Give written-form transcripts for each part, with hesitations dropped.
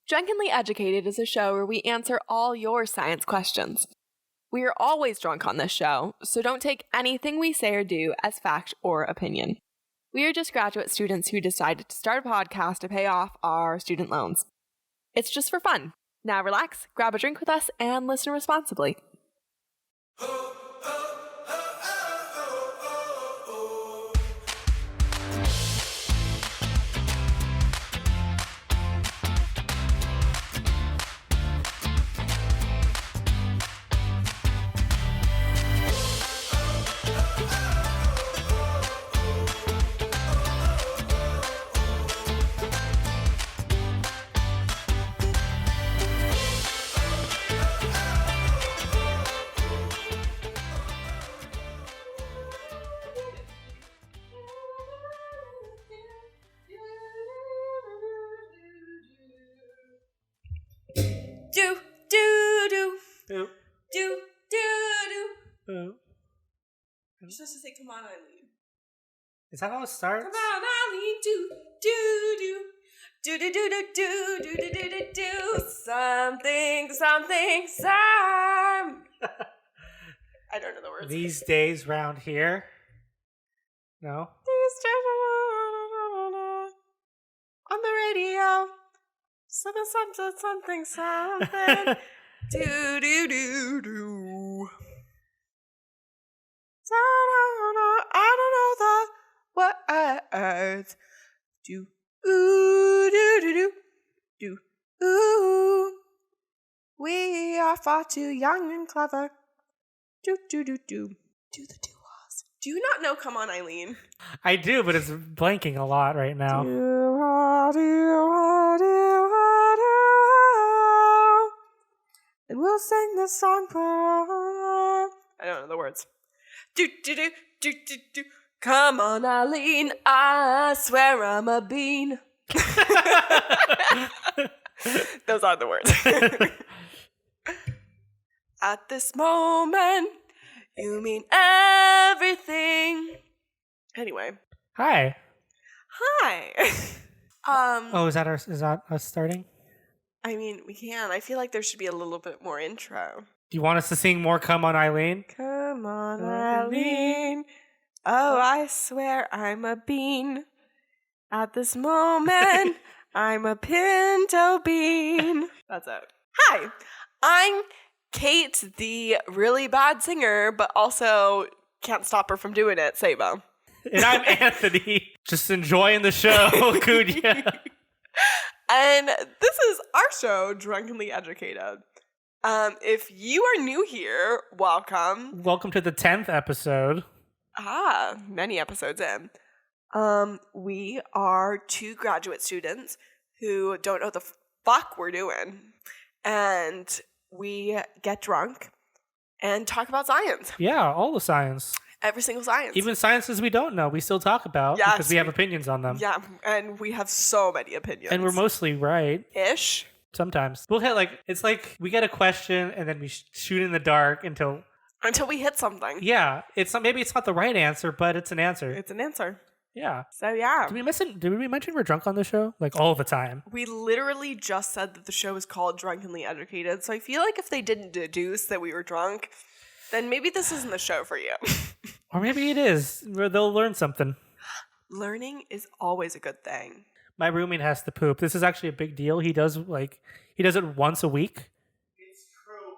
Drunkenly Educated is a show where we answer all your science questions. We are always drunk on this show, so don't take anything we say or do as fact or opinion. We are just graduate students who decided to start a podcast to pay off our student loans. It's just for fun. Now relax, grab a drink with us, and listen responsibly. You're supposed to say, "Come on, Eileen." Is that how it starts? Come on, Eileen, do something. I don't know the words. These days round here. No. These days on the radio. Something. Do. I don't know the words. Do ooh. We are far too young and clever. Do the do-ahs. Do you not know "Come on, Eileen"? I do, but it's blanking a lot right now. And we'll sing the song for I don't know the words. Do. Come on, Eileen, I swear I'm a bean. Those are the words. At this moment, you mean everything. Anyway. Hi. Oh, is that us starting? I mean, we can. I feel like there should be a little bit more intro. Do you want us to sing more "Come on, Eileen"? Come on, Eileen. Oh, I swear I'm a bean. At this moment, I'm a pinto bean. That's it. Hi, I'm Kate, the really bad singer, but also can't stop her from doing it, Sabo. And I'm Anthony, just enjoying the show, Kunya. And this is our show, Drunkenly Educated. If you are new here, welcome. Welcome to the 10th episode. Many episodes in. We are two graduate students who don't know the fuck we're doing. And we get drunk and talk about science. Yeah, all the science. Every single science. Even sciences we don't know, we still talk about because we have opinions on them. Yeah, and we have so many opinions. And we're mostly right. Ish. Sometimes. We'll hit it's like we get a question and then we shoot in the dark until we hit something. Yeah, maybe it's not the right answer, but it's an answer. It's an answer. Yeah. So yeah. Did we mention we're drunk on the show? Like all the time. We literally just said that the show is called Drunkenly Educated. So I feel like if they didn't deduce that we were drunk, then maybe this isn't the show for you. Or maybe it is. They'll learn something. Learning is always a good thing. My roommate has to poop. This is actually a big deal. He does it once a week. It's true.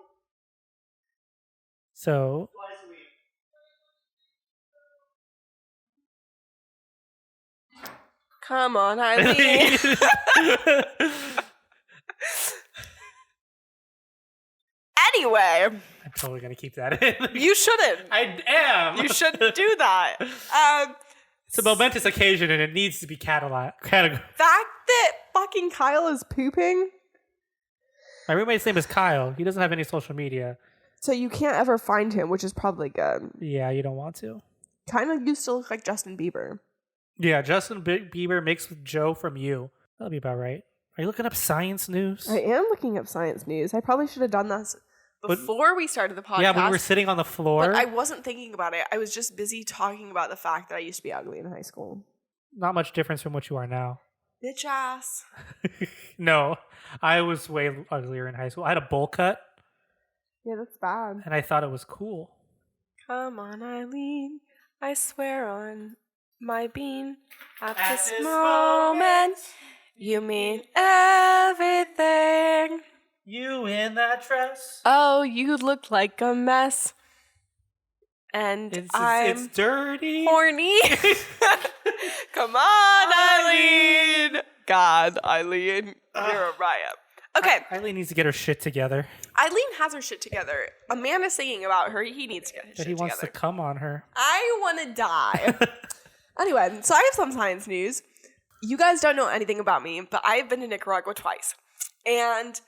So Twice a week. Come on, Eileen. Anyway. I'm totally going to keep that in. You shouldn't. I am. You shouldn't do that. It's a momentous occasion and it needs to be categorized. Fact that fucking Kyle is pooping. My roommate's name is Kyle. He doesn't have any social media. So you can't ever find him, which is probably good. Yeah, you don't want to. Kind of used to look like Justin Bieber. Yeah, Justin Bieber mixed with Joe from You. That'll be about right. Are you looking up science news? I am looking up science news. I probably should have done this before we started the podcast. Yeah, we were sitting on the floor. But I wasn't thinking about it. I was just busy talking about the fact that I used to be ugly in high school. Not much difference from what you are now. Bitch ass. No, I was way uglier in high school. I had a bowl cut, Yeah, that's bad. and I thought it was cool. Come on, Eileen. I swear on my bean. At this moment, you mean everything. You in that dress? Oh, you look like a mess. And It's dirty. horny. Come on, Eileen. God, Eileen, you're a riot. Okay, Eileen needs to get her shit together. Eileen has her shit together. A man is singing about her. He needs to get his But shit he wants together. to come on her. I want to die. Anyway, so I have some science news. You guys don't know anything about me, but I've been to Nicaragua twice. And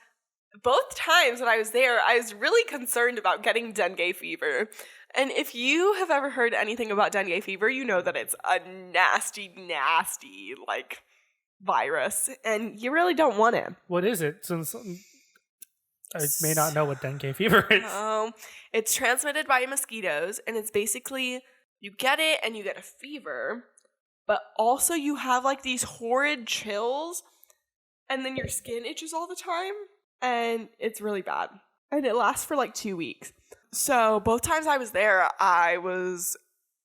both times that I was there, I was really concerned about getting dengue fever. And if you have ever heard anything about dengue fever, you know that it's a nasty, nasty, like, virus. And you really don't want it. What is it? Since I may not know what dengue fever is. It's transmitted by mosquitoes, and it's basically you get it and you get a fever, but also you have like these horrid chills, and then your skin itches all the time, and it's really bad. And it lasts for like 2 weeks. So both times I was there, I was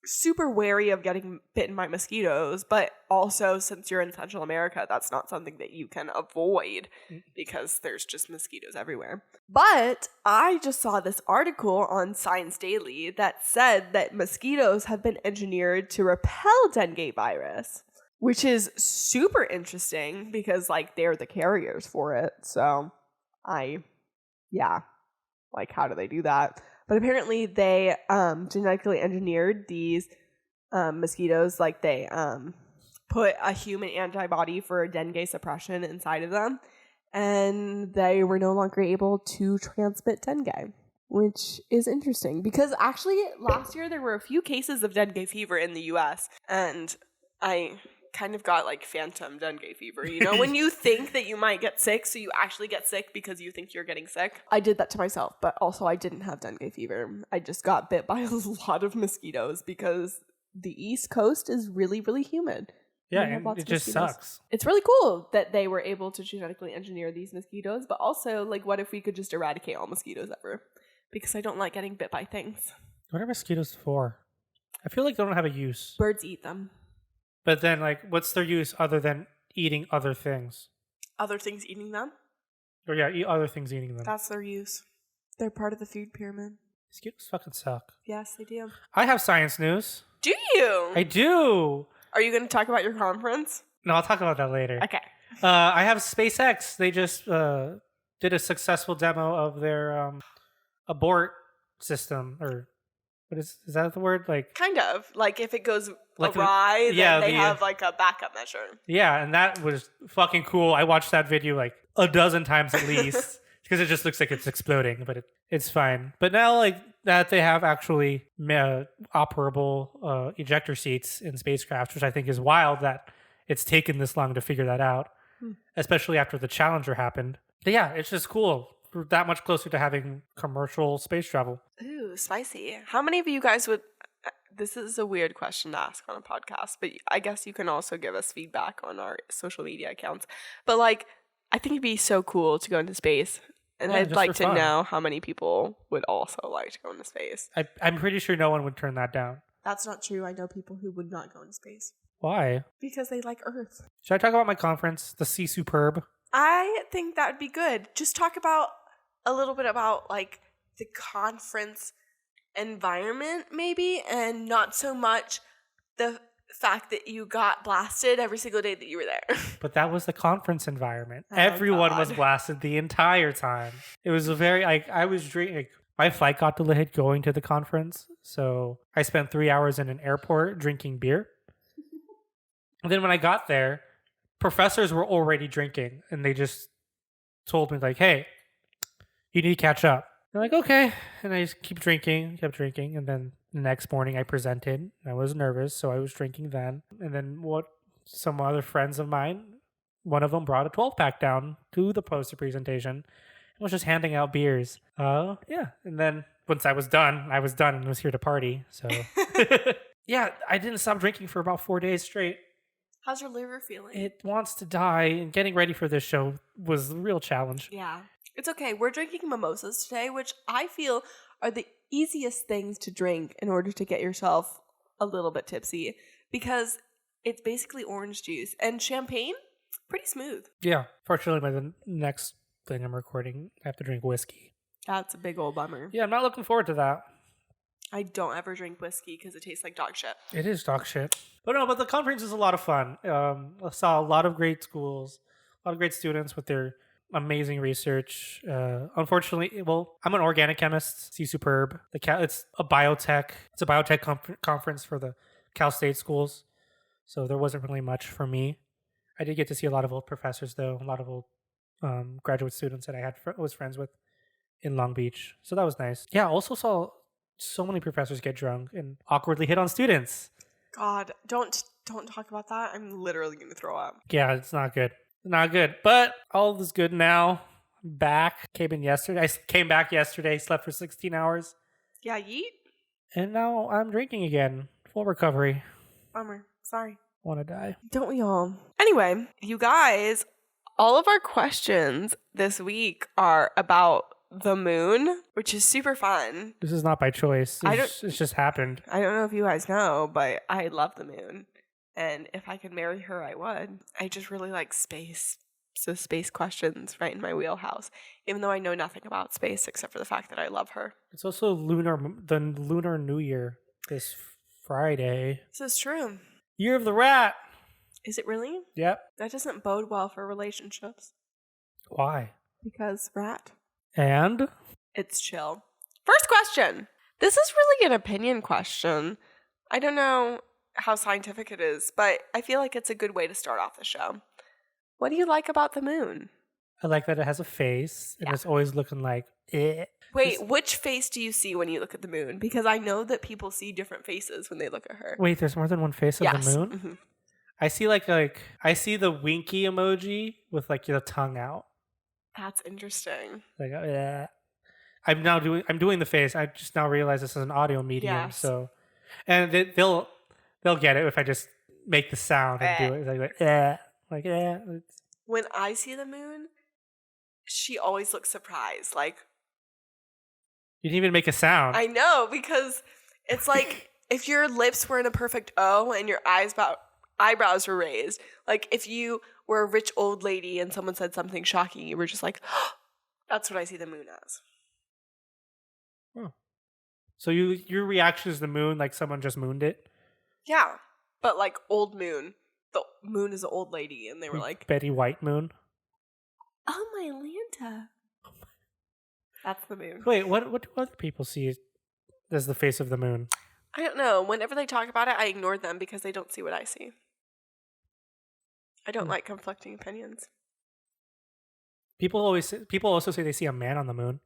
super wary of getting bitten by mosquitoes, but also since you're in Central America, that's not something that you can avoid because there's just mosquitoes everywhere. But I just saw this article on Science Daily that said that mosquitoes have been engineered to repel dengue virus, which is super interesting because like they're the carriers for it. So like how do they do that? But apparently they genetically engineered these mosquitoes, like they put a human antibody for dengue suppression inside of them, and they were no longer able to transmit dengue, which is interesting because actually last year there were a few cases of dengue fever in the US, and I kind of got like phantom dengue fever, you know, when you think that you might get sick, so you actually get sick because you think you're getting sick. I did that to myself, but also I didn't have dengue fever. I just got bit by a lot of mosquitoes because the East Coast is really, really humid. Yeah, and it just sucks. It's really cool that they were able to genetically engineer these mosquitoes, but also, like, what if we could just eradicate all mosquitoes ever? Because I don't like getting bit by things. What are mosquitoes for? I feel like they don't have a use. Birds eat them. But then, like, what's their use other than eating other things? Other things eating them? Or yeah, other things eating them. That's their use. They're part of the food pyramid. Mosquitoes fucking suck. Yes, they do. I have science news. Do you? I do. Are you going to talk about your conference? No, I'll talk about that later. Okay. I have SpaceX. They just did a successful demo of their abort system, or what is that the word? Like kind of like if it goes like awry, then they have like a backup measure. Yeah, and that was fucking cool. I watched that video like a dozen times at least because it just looks like it's exploding, but it's fine. But now like that they have actually operable ejector seats in spacecraft, which I think is wild that it's taken this long to figure that out, especially after the Challenger happened. But yeah, it's just cool. We're that much closer to having commercial space travel. Ooh, spicy. How many of you guys would... This is a weird question to ask on a podcast, but I guess you can also give us feedback on our social media accounts. But like, I think it'd be so cool to go into space. And Yeah, I'd just like for to fun. know how many people would also like to go into space. I'm pretty sure no one would turn that down. That's not true. I know people who would not go into space. Why? Because they like Earth. Should I talk about my conference, the Sea Superb? I think that would be good. Just talk about a little bit about like the conference environment maybe, and not so much the fact that you got blasted every single day that you were there. But that was the conference environment. Oh, Everyone was God. blasted the entire time. It was a very, I was drinking. My flight got delayed going to the conference, so I spent 3 hours in an airport drinking beer. And then when I got there, professors were already drinking, and they just told me like, "Hey, you need to catch up." I'm like, "Okay," and I just kept drinking, and then the next morning I presented. I was nervous, so I was drinking then. And then some other friends of mine, one of them brought a 12-pack down to the poster presentation and was just handing out beers. Yeah. And then once I was done and was here to party. So yeah, I didn't stop drinking for about 4 days straight. How's your liver feeling? It wants to die, and getting ready for this show was the real challenge. Yeah. It's okay. We're drinking mimosas today, which I feel are the easiest things to drink in order to get yourself a little bit tipsy, because it's basically orange juice, and champagne, pretty smooth. Yeah. Fortunately, by the next thing I'm recording, I have to drink whiskey. That's a big old bummer. Yeah, I'm not looking forward to that. I don't ever drink whiskey because it tastes like dog shit. It is dog shit. But the conference is a lot of fun. I saw a lot of great schools, a lot of great students with their amazing research. Unfortunately, I'm an organic chemist. See Superb. It's a biotech. It's a biotech conference for the Cal State schools. So there wasn't really much for me. I did get to see a lot of old professors, though. A lot of old graduate students that I was friends with in Long Beach. So that was nice. Yeah, I also saw so many professors get drunk and awkwardly hit on students. God, don't talk about that. I'm literally going to throw up. Yeah, it's not good. Not good. But all is good now. I'm back. Came back yesterday, slept for 16 hours. Yeah, yeet. And now I'm drinking again. Full recovery. Bummer. Sorry. Want to die. Don't we all? Anyway, you guys, all of our questions this week are about the moon, which is super fun. This is not by choice. It's just happened. I don't know if you guys know, but I love the moon. And if I could marry her, I would. I just really like space. So space questions right in my wheelhouse, even though I know nothing about space except for the fact that I love her. It's also the Lunar New Year this Friday. This is true. Year of the Rat. Is it really? Yep. That doesn't bode well for relationships. Why? Because rat. And? It's chill. First question. This is really an opinion question. I don't know how scientific it is, but I feel like it's a good way to start off the show. What do you like about the moon? I like that it has a face and it's always looking like, eh. Wait, which face do you see when you look at the moon? Because I know that people see different faces when they look at her. Wait, there's more than one face of the moon? Mm-hmm. I see I see the winky emoji with like the tongue out. That's interesting. Like, I'm doing the face. I just now realize this is an audio medium. Yes. So, and they'll get it if I just make the sound and do it like. When I see the moon, she always looks surprised. Like, you didn't even make a sound. I know, because it's like if your lips were in a perfect O and your eyebrows were raised. Like if you were a rich old lady and someone said something shocking, you were just like, oh, that's what I see the moon as. Oh. So your reaction is the moon like someone just mooned it? Yeah, but like old moon. The moon is an old lady, and they were like Betty White moon. Oh, my Lanta. That's the moon. Wait, what do other people see as the face of the moon? I don't know. Whenever they talk about it, I ignore them because they don't see what I see. I don't like conflicting opinions. People also say they see a man on the moon.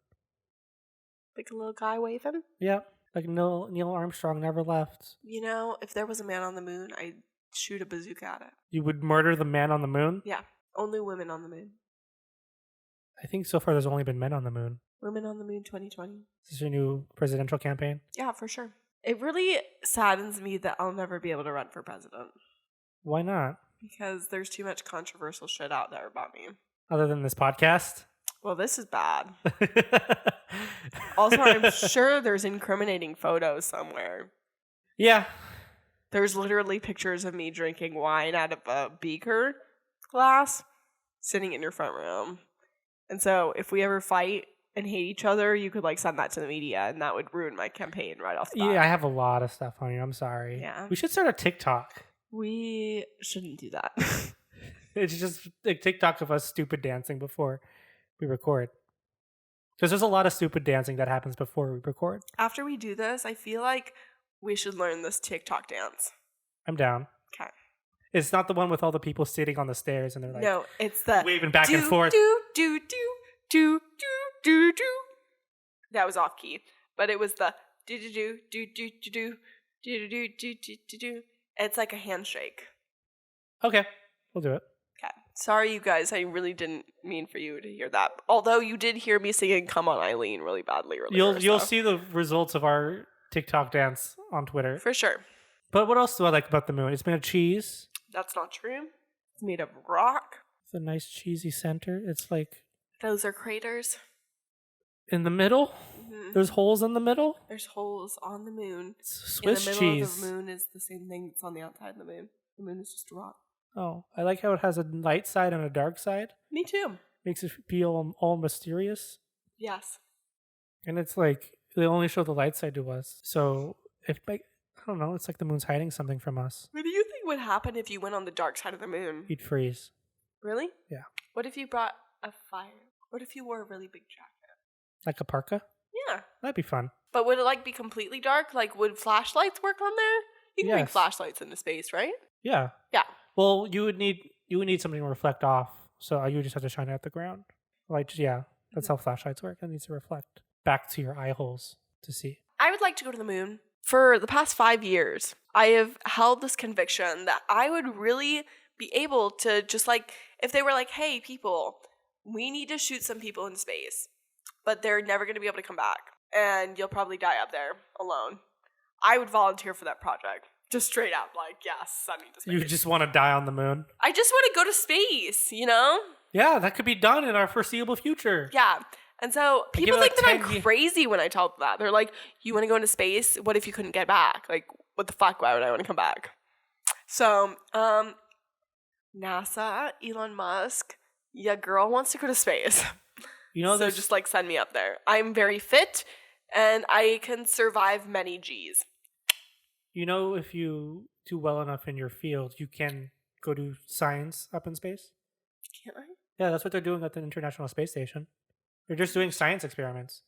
Like a little guy waving? Yeah. Like Neil Armstrong never left. You know, if there was a man on the moon, I'd shoot a bazooka at it. You would murder the man on the moon? Yeah. Only women on the moon. I think so far there's only been men on the moon. Women on the Moon 2020. Is this your new presidential campaign? Yeah, for sure. It really saddens me that I'll never be able to run for president. Why not? Because there's too much controversial shit out there about me. Other than this podcast? Well, this is bad. Also, I'm sure there's incriminating photos somewhere. Yeah. There's literally pictures of me drinking wine out of a beaker glass sitting in your front room. And so if we ever fight and hate each other, you could like send that to the media and that would ruin my campaign right off the bat. Yeah, I have a lot of stuff on you. I'm sorry. Yeah. We should start a TikTok. We shouldn't do that. It's just a TikTok of us stupid dancing before we record. Because there's a lot of stupid dancing that happens before we record. After we do this, I feel like we should learn this TikTok dance. I'm down. Okay. It's not the one with all the people sitting on the stairs and they're like no, it's the waving back and forth. Do. That was off key, but it was the do. It's like a handshake. Okay, we'll do it. Okay. Sorry, you guys. I really didn't mean for you to hear that. Although you did hear me singing "Come On, Eileen" really badly earlier. You'll see the results of our TikTok dance on Twitter for sure. But what else do I like about the moon? It's made of cheese. That's not true. It's made of rock. It's a nice cheesy center. It's like Those are craters. in the middle. Mm-hmm. There's holes in the middle. There's holes on the moon. It's Swiss in the middle cheese. of the moon is the same thing that's on the outside of the moon. The moon is just a rock. Oh, I like how it has a light side and a dark side. Me too. Makes it feel all mysterious. Yes. And it's like they only show the light side to us. So if like I don't know, it's like the moon's hiding something from us. What do you think would happen if you went on the dark side of the moon? You'd freeze. Really? Yeah. What if you brought a fire? What if you wore a really big jacket? Like a parka? Yeah. That'd be fun. But would it like be completely dark? Like would flashlights work on there? You can bring Yes. flashlights into space, right? Yeah. Yeah. Well, you would need something to reflect off. So you would just have to shine it at the ground. Like yeah, that's how flashlights work. It needs to reflect back to your eye holes to see. I would like to go to the moon. For the past 5 years, I have held this conviction that I would really be able to just like, if they were like, hey, people, we need to shoot some people in space, but they're never going to be able to come back, and you'll probably die up there alone. I would volunteer for that project. Just straight up, like, yes, send me to space. You just want to die on the moon? I just want to go to space, you know? Yeah, that could be done in our foreseeable future. Yeah. And so give people it, like, think that I'm 10 years. crazy when I tell them that. They're like, you want to go into space? What if you couldn't get back? Like, what the fuck? Why would I want to come back? So, NASA, Elon Musk, yeah, girl wants to go to space. You know, So there's just like send me up there. I'm very fit and I can survive many G's. you know, if you do well enough in your field, you can go do science up in space. Can't I? Yeah, that's what they're doing at the International Space Station. They're just doing science experiments.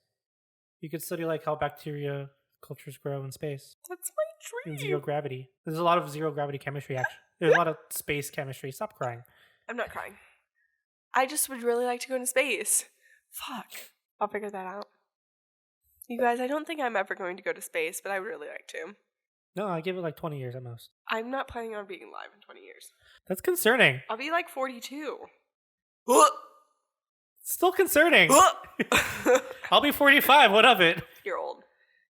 You could study like how bacteria cultures grow in space That's my in dream. zero gravity. There's a lot of zero gravity chemistry. Actually, there's a lot of space chemistry. Stop crying. I'm not crying. I just would really like to go into space. Fuck. I'll figure that out. You guys, I don't think I'm ever going to go to space, but I would really like to. No, I give it like 20 years at most. I'm not planning on being alive in 20 years. That's concerning. I'll be like 42. Still concerning. I'll be 45. What of it? You're old.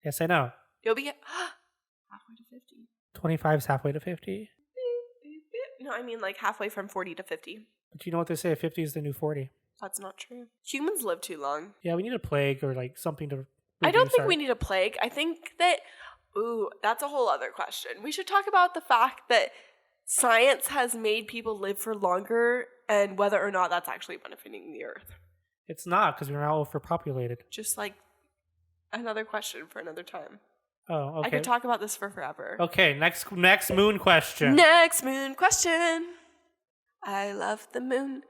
Yes, I know. You'll be halfway to 50. 25 is halfway to 50. No, I mean like halfway from 40 to 50. But you know what they say? 50 is the new 40. That's not true. Humans live too long. Yeah, we need a plague or like something to. I don't reduce think our- we need a plague. I think that, ooh, that's a whole other question. We should talk about the fact that science has made people live for longer and whether or not that's actually benefiting the earth. It's not because we're now overpopulated. Just like another question for another time. Oh, okay. I could talk about this for forever. Okay, next moon question. Next moon question. I love the moon.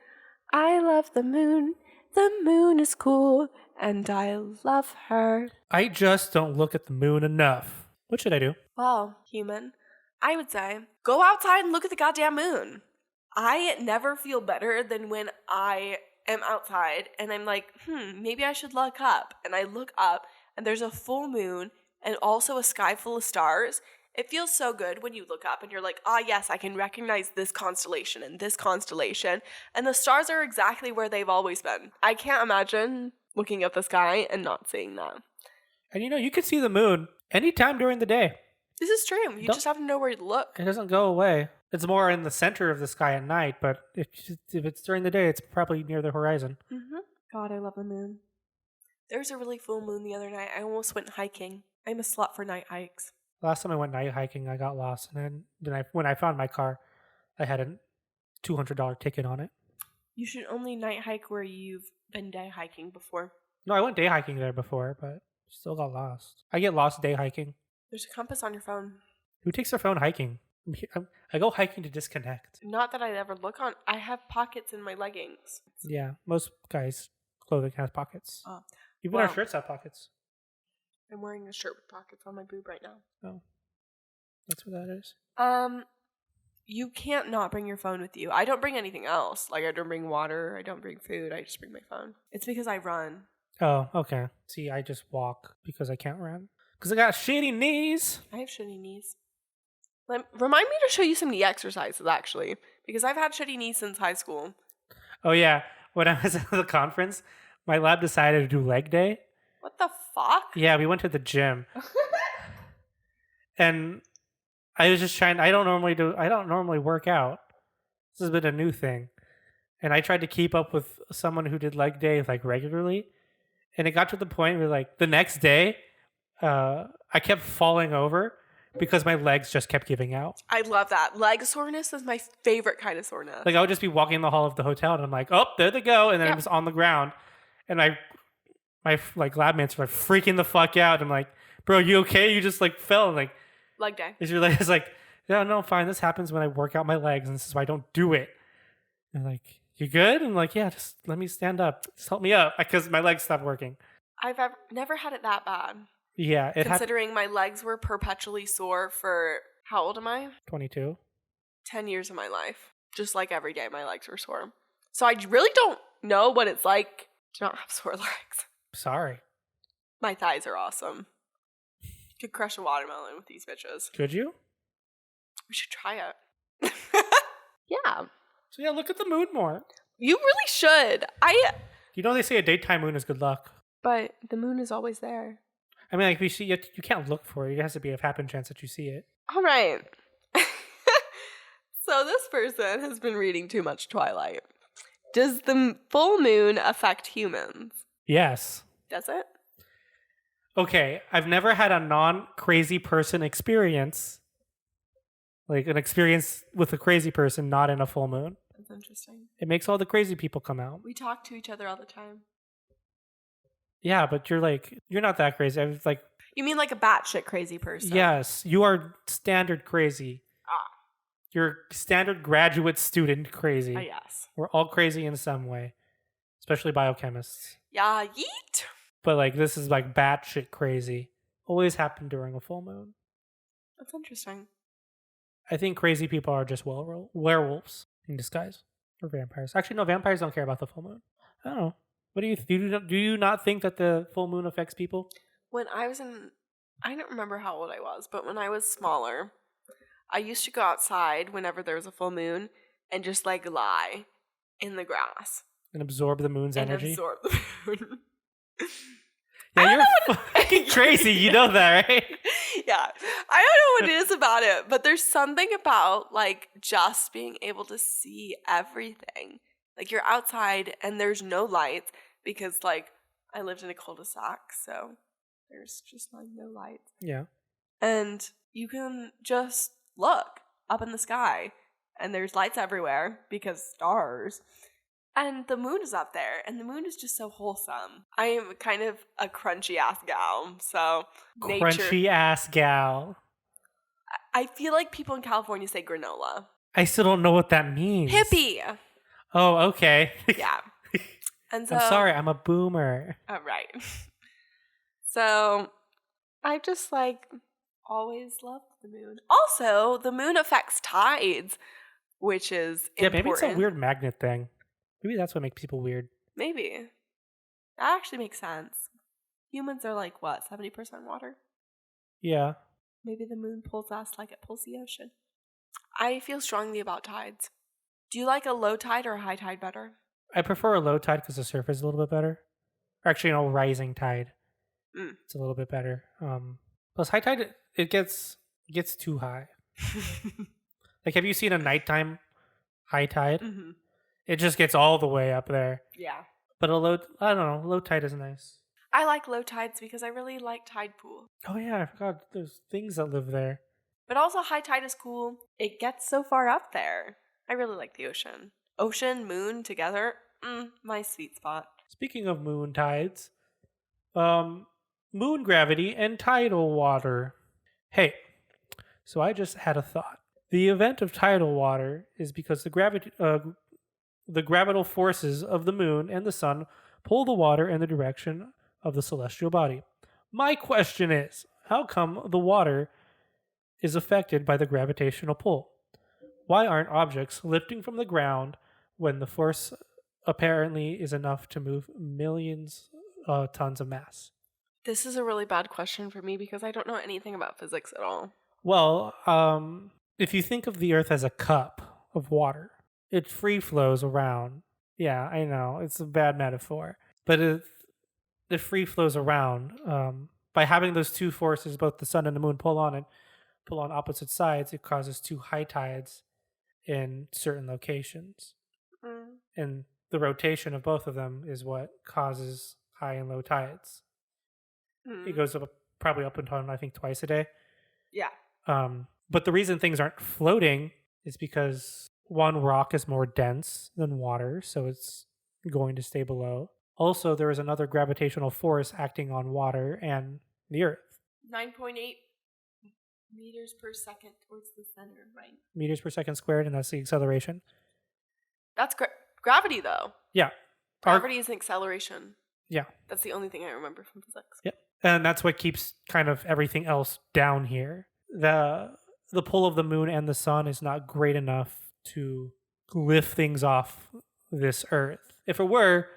I love the moon. The moon is cool and I love her. I just don't look at the moon enough. What should I do? Well, human, I would say go outside and look at the goddamn moon. I never feel better than when I am outside and I'm like, maybe I should look up. And I look up and there's a full moon and also a sky full of stars. It feels so good when you look up and you're like, yes, I can recognize this constellation and this constellation. And the stars are exactly where they've always been. I can't imagine looking at the sky and not seeing that. And you know, you can see the moon anytime during the day. This is true. You just have to know where to look. It doesn't go away. It's more in the center of the sky at night, but if it's during the day, it's probably near the horizon. Mm-hmm. God, I love the moon. There was a really full moon the other night. I almost went hiking. I'm a slut for night hikes. Last time I went night hiking, I got lost, and then when I found my car, I had a $200 ticket on it. You should only night hike where you've been day hiking before. No, I went day hiking there before, but still got lost. I get lost day hiking. There's a compass on your phone. Who takes their phone hiking? I go hiking to disconnect. Not that I'd ever look on. I have pockets in my leggings. Yeah, most guys' clothing has pockets. Oh, Even our wow. shirts have pockets. I'm wearing a shirt with pockets on my boob right now. Oh, that's what that is. You can't not bring your phone with you. I don't bring anything else. Like, I don't bring water. I don't bring food. I just bring my phone. It's because I run. Oh, okay. See, I just walk because I can't run. Because I got shitty knees. I have shitty knees. Remind me to show you some knee exercises, actually. Because I've had shitty knees since high school. Oh, yeah. When I was at the conference, my lab decided to do leg day. What the fuck? Yeah, we went to the gym. And I was just trying. I don't normally work out. This has been a new thing, and I tried to keep up with someone who did leg day like regularly, and it got to the point where like the next day, I kept falling over because my legs just kept giving out. I love that. Leg soreness is my favorite kind of soreness. Like I would just be walking in the hall of the hotel, and I'm like, oh, there they go, and then I'm just on the ground, and my like lab mates are like freaking the fuck out. I'm like, bro, you okay? You just like fell. And like, Leg day. it's like, no, fine. This happens when I work out my legs, and this is why I don't do it. And like, you good? I'm like, yeah, just let me stand up. Just help me up because my legs stopped working. I've never had it that bad. Yeah, considering my legs were perpetually sore for how old am I? 22. 10 years of my life. Just like every day, my legs were sore. So I really don't know what it's like to not have sore legs. Sorry. My thighs are awesome. Could crush a watermelon with these bitches. Could you? We should try it. Yeah. So yeah, look at the moon more. You really should. You know they say a daytime moon is good luck. But the moon is always there. I mean, like you can't look for it. It has to be a happen chance that you see it. All right. So this person has been reading too much Twilight. Does the full moon affect humans? Yes. Does it? Okay, I've never had a non-crazy person experience. Like an experience with a crazy person, not in a full moon. That's interesting. It makes all the crazy people come out. We talk to each other all the time. Yeah, but you're not that crazy. I was like, you mean like a batshit crazy person? Yes, you are standard crazy. You're standard graduate student crazy. Yes. We're all crazy in some way, especially biochemists. Yeah, yeet. But like this is like batshit crazy. Always happened during a full moon. That's interesting. I think crazy people are just werewolves in disguise or vampires. Actually, no, vampires don't care about the full moon. I don't know. What do you not think that the full moon affects people? When I don't remember how old I was, but when I was smaller, I used to go outside whenever there was a full moon and just like lie in the grass. And absorb the moon's energy? And absorb the moon. Yeah, you're fucking crazy. You know that, right? Yeah. I don't know what it is about it, but there's something about like just being able to see everything. Like you're outside and there's no lights because like I lived in a cul-de-sac, so there's just like no lights. Yeah. And you can just look up in the sky and there's lights everywhere because stars. And the moon is up there and the moon is just so wholesome. I am kind of a crunchy ass gal, so crunchy ass gal. I feel like people in California say granola. I still don't know what that means. Hippie. Oh, okay. Yeah. And so, I'm sorry, I'm a boomer. Oh, right. So I just like always loved the moon. Also, the moon affects tides, which is important. Maybe it's a weird magnet thing. Maybe that's what makes people weird. Maybe. That actually makes sense. Humans are like, what, 70% water? Yeah. Maybe the moon pulls us like it pulls the ocean. I feel strongly about tides. Do you like a low tide or a high tide better? I prefer a low tide because the surface is a little bit better. Or actually, rising tide. It's a little bit better. Plus, high tide, it gets too high. Like, have you seen a nighttime high tide? Mm-hmm. It just gets all the way up there. Yeah. But I don't know, low tide is nice. I like low tides because I really like tide pool. Oh yeah, I forgot there's things that live there. But also high tide is cool. It gets so far up there. I really like the ocean. Ocean, moon together, my sweet spot. Speaking of moon tides, moon gravity and tidal water. Hey, so I just had a thought. The event of tidal water is because the gravitational forces of the moon and the sun pull the water in the direction of the celestial body. My question is, how come the water is affected by the gravitational pull? Why aren't objects lifting from the ground when the force apparently is enough to move millions tons of mass? This is a really bad question for me because I don't know anything about physics at all. Well, if you think of the Earth as a cup of water, it free flows around. Yeah, I know, it's a bad metaphor. But it free flows around by having those two forces, both the sun and the moon, pull on it. pull on opposite sides, it causes two high tides in certain locations. And the rotation of both of them is what causes high and low tides. It goes up probably up and down, I think, twice a day. Yeah. But the reason things aren't floating is because one, rock is more dense than water, so it's going to stay below. Also, there is another gravitational force acting on water and the Earth. 9.8 meters per second towards the center, right? Meters per second squared, and that's the acceleration. That's gravity, though. Yeah. Gravity is an acceleration. Yeah. That's the only thing I remember from physics. Yep. And that's what keeps kind of everything else down here. The pull of the moon and the sun is not great enough to lift things off this Earth. If it were,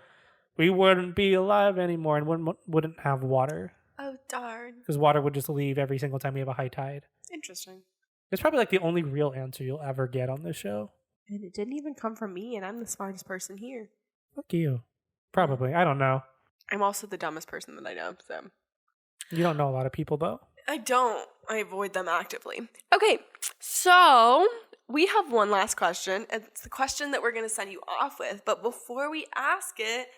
we wouldn't be alive anymore and wouldn't have water. Oh, darn. Because water would just leave every single time we have a high tide. Interesting. It's probably like the only real answer you'll ever get on this show. And it didn't even come from me, and I'm the smartest person here. Fuck you. Probably. I don't know. I'm also the dumbest person that I know, so. You don't know a lot of people, though. I don't. I avoid them actively. Okay, so we have one last question. It's the question that we're going to send you off with. But before we ask it,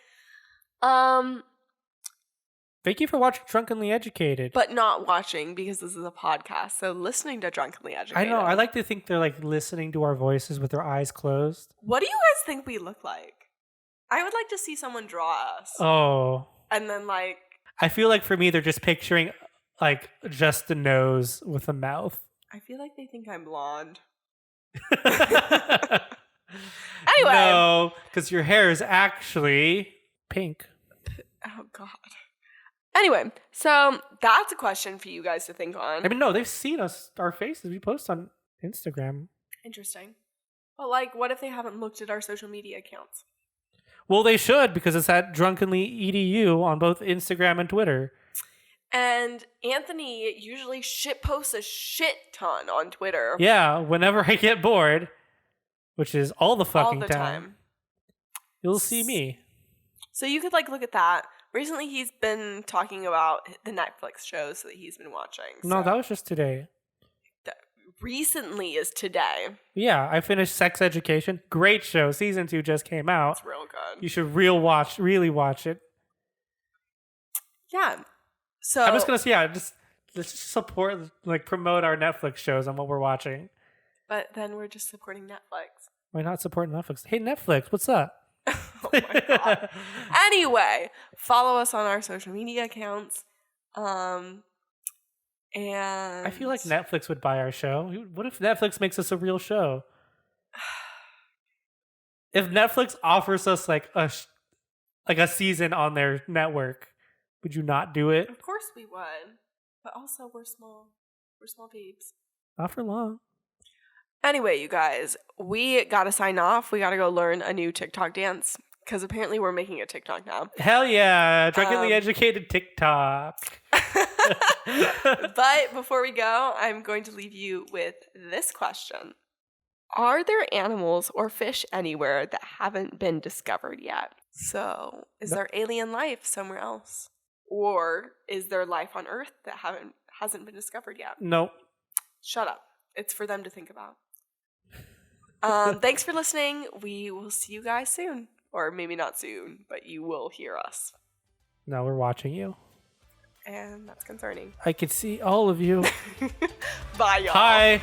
thank you for watching Drunkenly Educated. But not watching, because this is a podcast. So listening to Drunkenly Educated. I know. I like to think they're like listening to our voices with their eyes closed. What do you guys think we look like? I would like to see someone draw us. Oh. And then like... I feel like for me, they're just picturing like just the nose with a mouth. I feel like they think I'm blonde. Anyway. No, because your hair is actually pink. Oh, God. Anyway, so that's a question for you guys to think on. I mean, no, they've seen our faces. We post on Instagram. Interesting. But like, what if they haven't looked at our social media accounts? Well, they should, because it's at Drunkenly EDU on both Instagram and Twitter. And Anthony usually posts a shit ton on Twitter. Yeah, whenever I get bored, which is all the fucking time, you'll see me. So you could like look at that. Recently, he's been talking about the Netflix shows that he's been watching. No, that was just today. Recently is today. Yeah, I finished Sex Education. Great show. Season 2 just came out. It's real good. You should really watch it. Yeah. So I'm just gonna say, let's just support, like, promote our Netflix shows on what we're watching. But then we're just supporting Netflix. Why not support Netflix? Hey, Netflix, what's up? Oh my God. Anyway, follow us on our social media accounts. And I feel like Netflix would buy our show. What if Netflix makes us a real show? If Netflix offers us like a season on their network, would you not do it? Of course we would. But also we're small. We're small babes. Not for long. Anyway, you guys, we gotta sign off. We gotta go learn a new TikTok dance. Because apparently we're making a TikTok now. Hell yeah. Drunkenly Educated TikTok. But before we go, I'm going to leave you with this question. Are there animals or fish anywhere that haven't been discovered yet? So, is there alien life somewhere else? Or is there life on Earth that hasn't been discovered yet? Nope. Shut up. It's for them to think about. Thanks for listening. We will see you guys soon. Or maybe not soon, but you will hear us. No, we're watching you. And that's concerning. I can see all of you. Bye, y'all. Hi.